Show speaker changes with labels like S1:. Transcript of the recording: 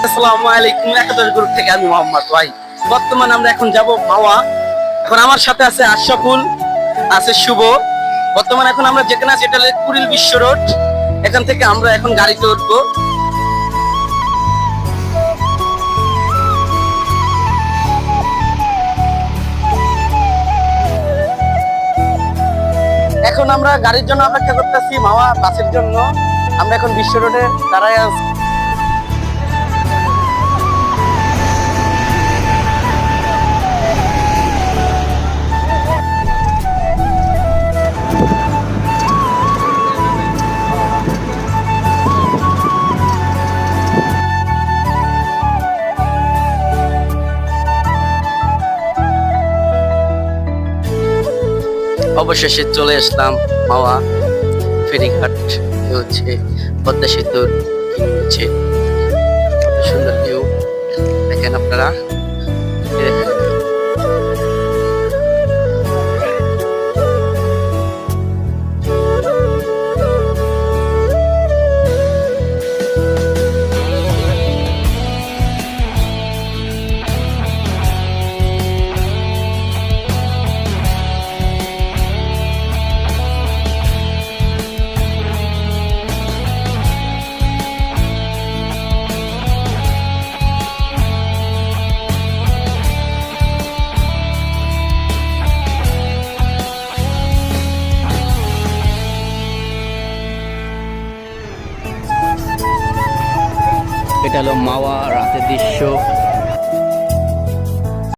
S1: আসসালামু আলাইকুম। একাদশ গ্রুপ থেকে আমি মোহাম্মদ ভাই। বর্তমানে আমরা এখন যাব মাওয়া। এখন আমার সাথে আছে আশরাফুল, আছে শুভ। বর্তমানে এখন আমরা যেখানে আছি এটা হলো কুড়িল বিশ্ব রোড। এখান থেকে আমরা এখন গাড়িতে উঠবো। এখন আমরা গাড়ির জন্য অপেক্ষা করতেছি, মাওয়া বাসের জন্য। আমরা এখন বিশ্ব রোডে দাঁড়ায় আছি। অবশেষে চলে আসলাম মাওয়া ফেরিঘাট। হচ্ছে পদ্মা সেতুর হচ্ছে সুন্দর ভিউ দেখেন আপনারা। এটা হলো মাওয়া রাতের দৃশ্য।